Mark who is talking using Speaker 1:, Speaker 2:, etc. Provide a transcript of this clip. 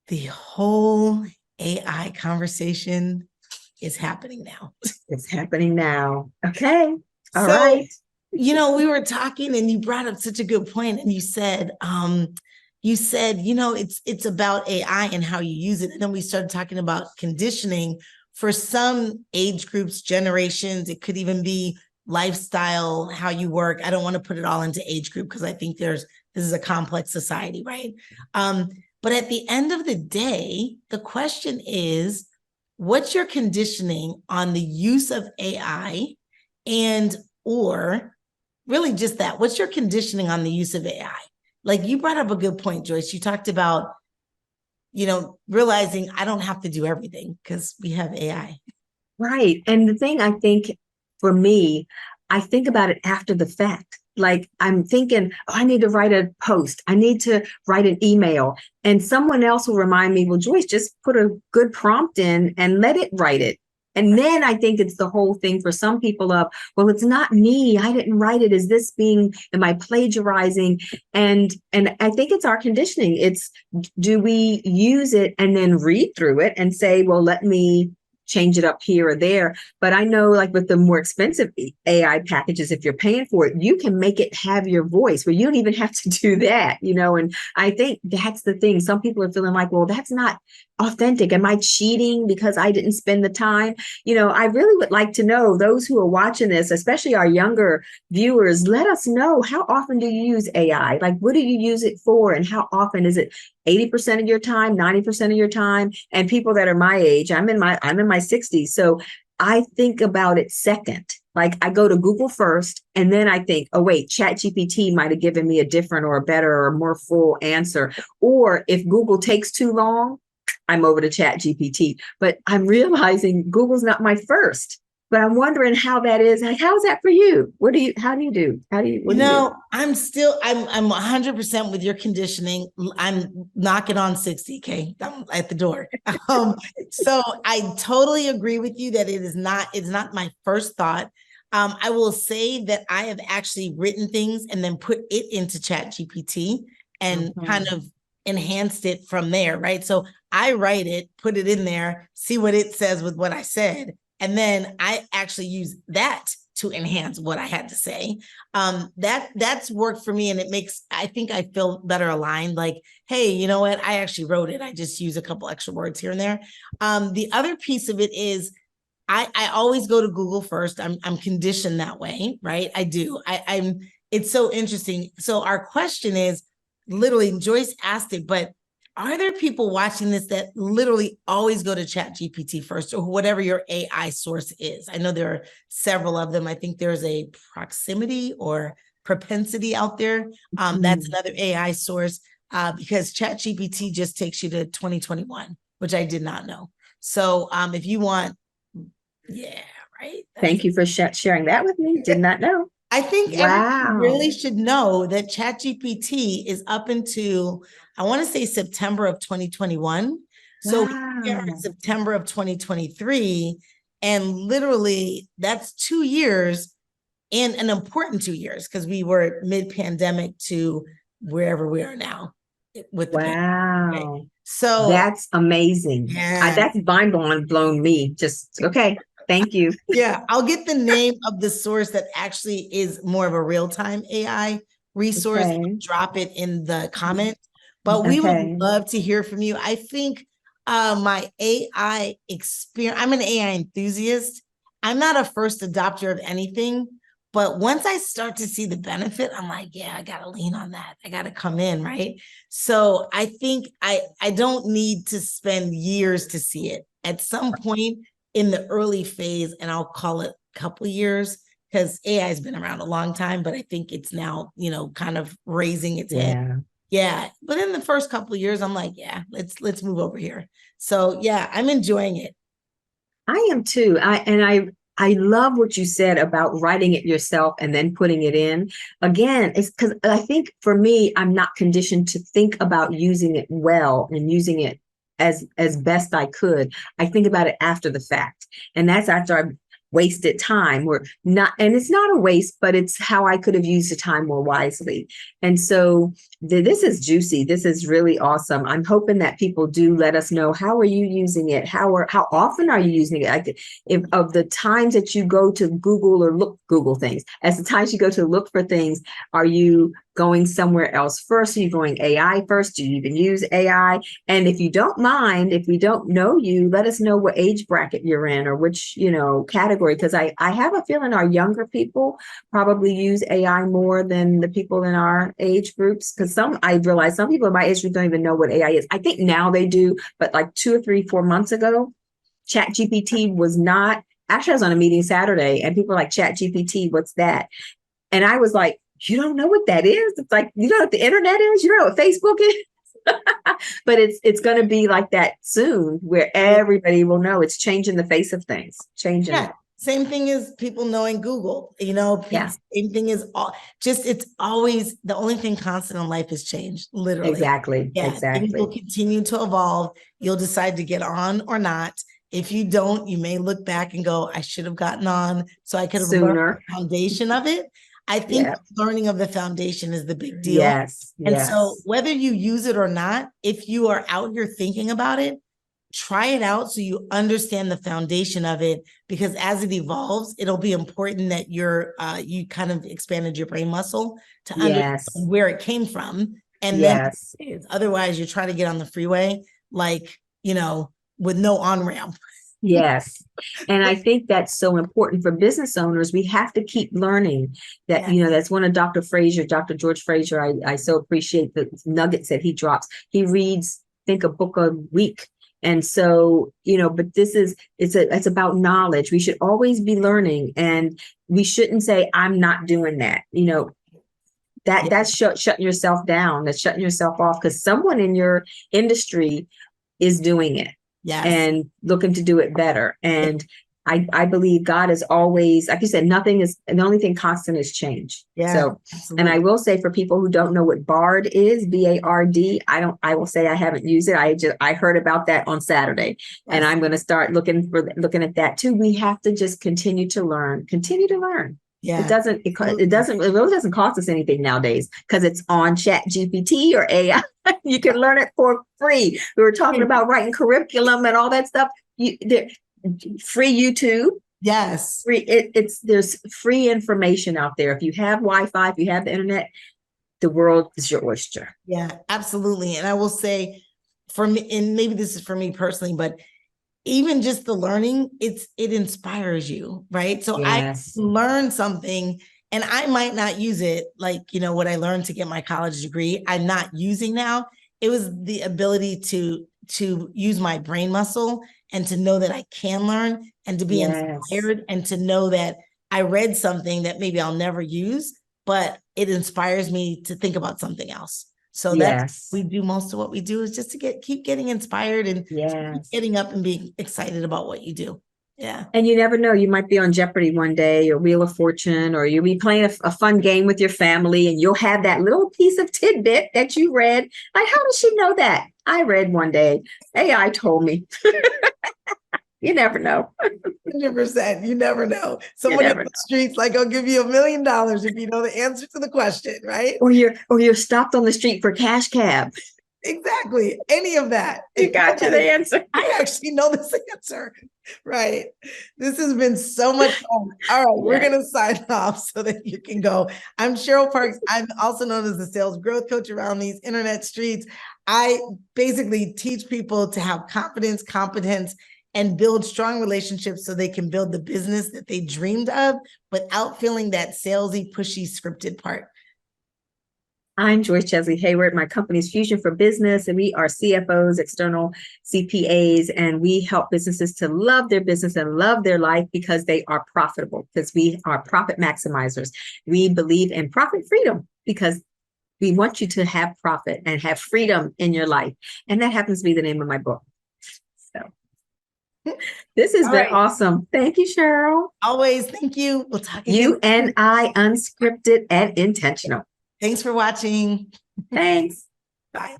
Speaker 1: The whole AI conversation is happening now.
Speaker 2: It's happening now. Okay. All
Speaker 1: So,
Speaker 2: right.
Speaker 1: we were talking and you brought up such a good point and you said, it's about AI and how you use it. And then we started talking about conditioning for some age groups, generations. It could even be lifestyle, how you work. I don't want to put it all into age group because I think this is a complex society, right? But at the end of the day, the question is, what's your conditioning on the use of AI and or really just that? What's your conditioning on the use of AI? Like you brought up a good point, Joyce. You talked about, realizing I don't have to do everything because we have AI.
Speaker 2: Right. And the thing I think for me, I think about it after the fact. Like I'm thinking, oh, I need to write a post. I need to write an email. And someone else will remind me, well, Joyce, just put a good prompt in and let it write it. And then I think it's the whole thing for some people of, well, it's not me. I didn't write it. Is this am I plagiarizing? And I think it's our conditioning. It's, do we use it and then read through it and say, well, let me change it up here or there. But I know like with the more expensive AI packages, if you're paying for it, you can make it have your voice where you don't even have to do that, and I think that's the thing. Some people are feeling like, well, that's not authentic. Am I cheating because I didn't spend the time? I really would like to know, those who are watching this, especially our younger viewers, let us know, how often do you use AI? Like, what do you use it for? And how often is it 80% of your time, 90% of your time? And people that are my age, I'm in my 60s. So I think about it second. Like I go to Google first, and then I think, oh wait, ChatGPT might have given me a different or a better or more full answer. Or if Google takes too long, I'm over to ChatGPT. But I'm realizing Google's not my first. But I'm wondering how that is. How's that for you? What do you do? What do you do?
Speaker 1: I'm 100% with your conditioning. I'm knocking on 60K. I'm at the door. So I totally agree with you that it's not my first thought. I will say that I have actually written things and then put it into Chat GPT and kind of enhanced it from there, right? So I write it, put it in there, see what it says with what I said. And then I actually use that to enhance what I had to say. That's worked for me. And I think I feel better aligned. Like, hey, you know what? I actually wrote it. I just use a couple extra words here and there. The other piece of it is I always go to Google first. I'm conditioned that way, right? I do. It's so interesting. So our question is, literally, Joyce asked it, but are there people watching this that literally always go to Chat GPT first, or whatever your AI source is? I know there are several of them. I think there's a proximity or propensity out there. That's another AI source, because Chat GPT just takes you to 2021, which I did not know. So if you want, yeah, right.
Speaker 2: Thank you for sharing that with me. Did not know.
Speaker 1: I think everyone really should know that ChatGPT is up into, I want to say September of 2021. So here in September of 2023, and literally that's 2 years, and an important 2 years because we were mid-pandemic to wherever we are now with the pandemic. Right? So
Speaker 2: that's amazing.
Speaker 1: Yeah.
Speaker 2: That's blown me. Just okay. Thank you.
Speaker 1: Yeah, I'll get the name of the source that actually is more of a real-time AI resource.
Speaker 2: Okay.
Speaker 1: Drop it in the comments. But we would love to hear from you. I think my AI experience, I'm an AI enthusiast. I'm not a first adopter of anything, but once I start to see the benefit, I'm like, yeah, I got to lean on that. I got to come in, right? So I think I don't need to spend years to see it. At some point, in the early phase, and I'll call it a couple of years, because AI has been around a long time, but I think it's now, kind of raising its head. Yeah. But in the first couple of years, I'm like, yeah, let's move over here. So yeah, I'm enjoying it.
Speaker 2: I am too. I love what you said about writing it yourself and then putting it in. Again, it's because I think for me, I'm not conditioned to think about using it well and using it as best I could. I think about it after the fact. And that's after wasted time or not. And it's not a waste, but it's how I could have used the time more wisely. And so this is juicy. This is really awesome. I'm hoping that people do let us know, how are you using it? How often are you using it? Like, if of the times that you go to Google or Google things, as the times you go to look for things, are you going somewhere else first? Are you going AI first? Do you even use AI? And if you don't mind, if we don't know you, let us know what age bracket you're in or which, category. Because I have a feeling our younger people probably use AI more than the people in our age groups. Because I realize some people in my age group don't even know what AI is. I think now they do, but like 2 or 3, 4 months ago, Chat GPT was not. Actually, I was on a meeting Saturday and people were like, Chat GPT, what's that? And I was like, you don't know what that is? It's like, you know what the internet is? You know what Facebook is? But it's going to be like that soon, where everybody will know. It's changing the face of things, changing it.
Speaker 1: Same thing as people knowing Google, same thing is it's always, the only thing constant in life is change, literally.
Speaker 2: Exactly.
Speaker 1: Things will continue to evolve. You'll decide to get on or not. If you don't, you may look back and go, I should have gotten on so I could have learned the foundation of it. I think learning of the foundation is the big deal. And so whether you use it or not, if you are out here thinking about it, try it out so you understand the foundation of it, because as it evolves, it'll be important that you kind of expanded your brain muscle to understand where it came from. And then otherwise you're trying to get on the freeway, with no on-ramp.
Speaker 2: Yes. And I think that's so important for business owners. We have to keep learning that, that's one of Dr. George Fraser. I so appreciate the nuggets that he drops. He reads, I think, a book a week. And so, but it's about knowledge. We should always be learning, and we shouldn't say, I'm not doing that. That's shutting yourself down. That's shutting yourself off, because someone in your industry is doing it. And looking to do it better. And I believe God is always, like you said, the only thing constant is change. So, absolutely. And I will say, for people who don't know what BARD is, BARD, I will say I haven't used it. I heard about that on Saturday, and I'm going to start looking at that too. We have to just continue to learn. It really doesn't cost us anything nowadays, because it's on Chat GPT or AI. You can learn it for free. We were talking about writing curriculum and all that stuff. Free YouTube.
Speaker 1: Yes.
Speaker 2: Free. There's free information out there. If you have Wi-Fi, if you have the internet, the world is your oyster.
Speaker 1: Yeah, absolutely. And I will say, for me, and maybe this is for me personally, but even just the learning, it inspires you, right? So I learned something and I might not use it, what I learned to get my college degree, I'm not using now. It was the ability to use my brain muscle and to know that I can learn and to be inspired, and to know that I read something that maybe I'll never use, but it inspires me to think about something else. So that's we do. Most of what we do is just to keep getting inspired and getting up and being excited about what you do. Yeah.
Speaker 2: And you never know, you might be on Jeopardy one day, or Wheel of Fortune, or you'll be playing a fun game with your family, and you'll have that little piece of tidbit that you read. Like, how does she know that? I read one day. AI told me. You never know.
Speaker 1: 100%. You never know. Someone in the streets I'll give you $1 million if you know the answer to the question, right?
Speaker 2: Or you're stopped on the street for cash cab.
Speaker 1: Exactly. Any of that.
Speaker 2: You got you the answer.
Speaker 1: I actually know this answer. Right. This has been so much fun. All right. We're going to sign off so that you can go. I'm Cheryl Parks. I'm also known as the sales growth coach around these internet streets. I basically teach people to have confidence, competence, and build strong relationships so they can build the business that they dreamed of without feeling that salesy, pushy, scripted part.
Speaker 2: I'm Joyce Chesley Hayward. My company is Fusion for Business, and we are CFOs, external CPAs, and we help businesses to love their business and love their life because they are profitable, because we are profit maximizers. We believe in profit freedom because we want you to have profit and have freedom in your life. And that happens to be the name of my book. So this has been awesome. Thank you, Cheryl.
Speaker 1: Always. Thank you. We'll talk again.
Speaker 2: You and I, unscripted and intentional.
Speaker 1: Thanks for watching.
Speaker 2: Thanks.
Speaker 1: Bye.